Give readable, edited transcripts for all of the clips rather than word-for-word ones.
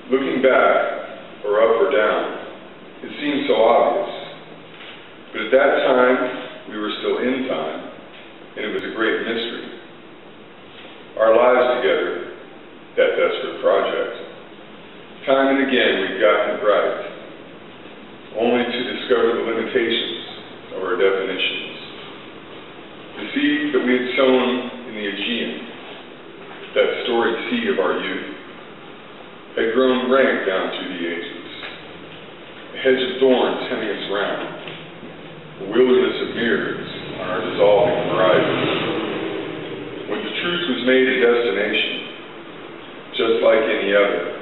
Looking back, or up or down, it seems so obvious. But at that time, we were still in time, and it was a great mystery. Our lives together, that desperate project. Time and again, we've gotten it right, only to discover the limitations of our definitions. The seed that we had sown in the Aegean, that storied seed of our youth, had grown rank down through the ages. A hedge of thorns hemming us round, a wilderness of mirrors on our dissolving horizon. When the truth was made a destination, just like any other,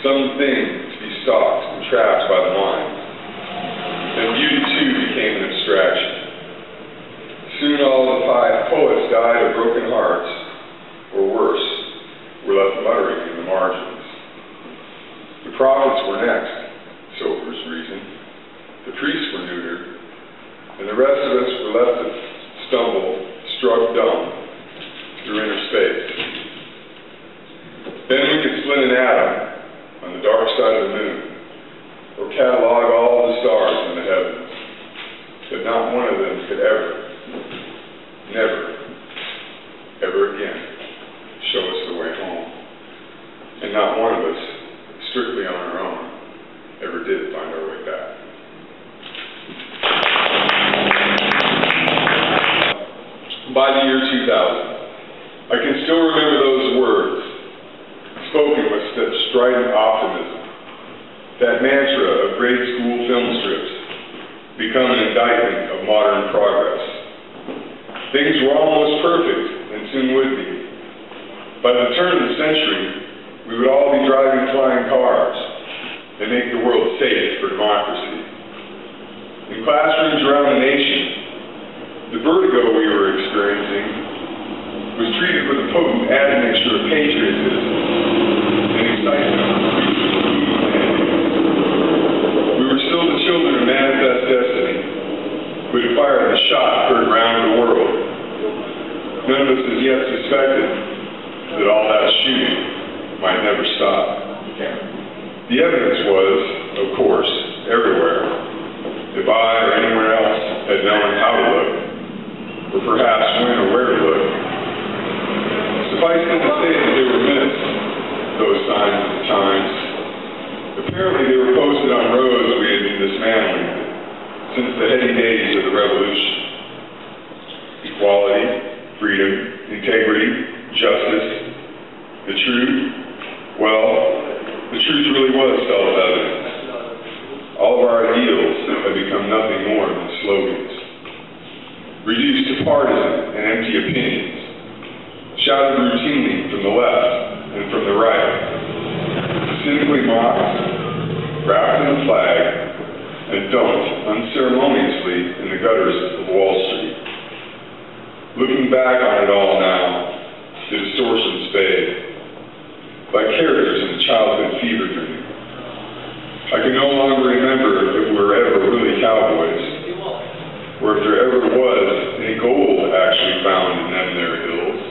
some things to be stalked and trapped by the mind, then beauty too became an abstraction. Soon all the poets died of broken hearts, or worse, were left muttering in the margins. The prophets were next, Soper's reason. The priests were neutered, and the rest of us were left to stumble, struck dumb, through inner space. Then we could split an atom on the dark side of the moon, or catalog all the stars in the heavens, but not one of them could ever, never, ever again show us the way home. And not one of us, strictly on our own, ever did find our way back. By the year 2000, I can still remember those words, spoken with such strident optimism. That mantra of grade school film strips, become an indictment of modern progress. Things were almost perfect, and soon would be. By the turn of the century, we would all be driving flying cars and make the world safe for democracy. In classrooms around the nation, the vertigo we were experiencing was treated with a potent admixture of patriotism and excitement. We were still the children of manifest destiny, who had fired a shot heard round the world. None of us as yet suspected that all that shooting might never stop. The evidence was, of course, everywhere. If I or anyone else had known how to look, or perhaps when or where to look, suffice it to say that they were missed, those signs at the times. Apparently they were posted on roads we had been dismantling since the heady days of the revolution. Equality, freedom, integrity, justice, the truth, well, the truth really was self-evident. All of our ideals have become nothing more than slogans, reduced to partisan and empty opinions, shouted routinely from the left and from the right, cynically mocked, wrapped in a flag, and dumped unceremoniously in the gutters of Wall Street. Looking back on it all now, the distortions fade, like characters in a childhood fever dream. I can no longer remember if we were ever really cowboys, or if there ever was any gold actually found in them there hills.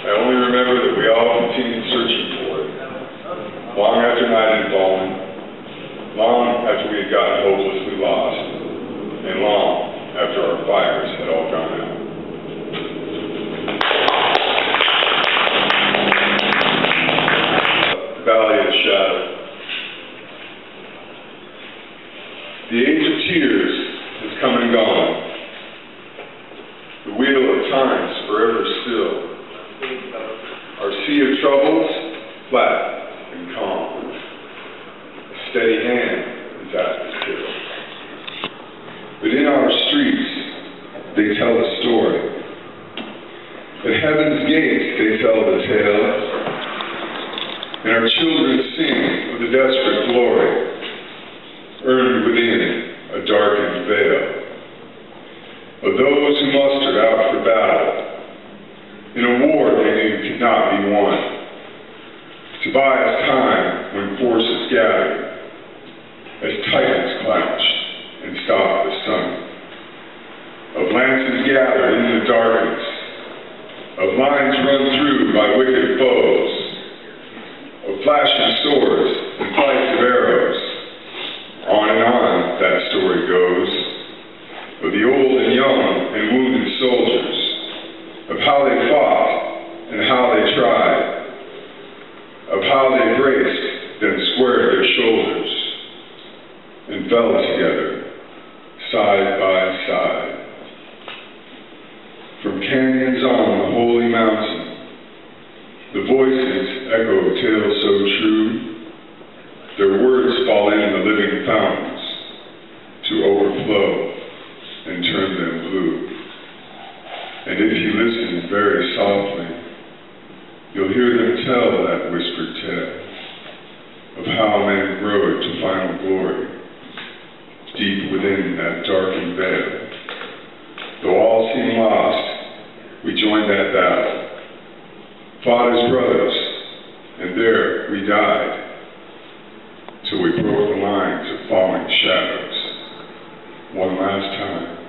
I only remember that we all continued searching for it, long after night had fallen, long after we had gotten hopelessly lost, and long after our fires had all gone out. Valley of the Shadow. The age of tears has come and gone. The wheel of time is forever still. Our sea of troubles, flat and calm. A steady hand is at the till. But in our streets, they tell the story. At heaven's gates, they tell the tale. And our children sing of the desperate glory, earned within a darkened veil, of those who mustered out for battle, in a war they knew could not be won, to buy us time when forces gathered, as titans clashed and stopped the sun, of lances gathered in the darkness, of lines run through by wicked foes, of flashes embraced, then squared their shoulders, and fell together, side by side. From canyons on the holy mountain, the voices echo tales so true, their words fall in the living fountains to overflow and turn them blue. And if you listen very softly, you'll hear them tell that whispered tale of how men grow to final glory, deep within that darkened veil. Though all seem lost, we joined that battle, fought as brothers, and there we died, till we broke the lines of falling shadows, one last time.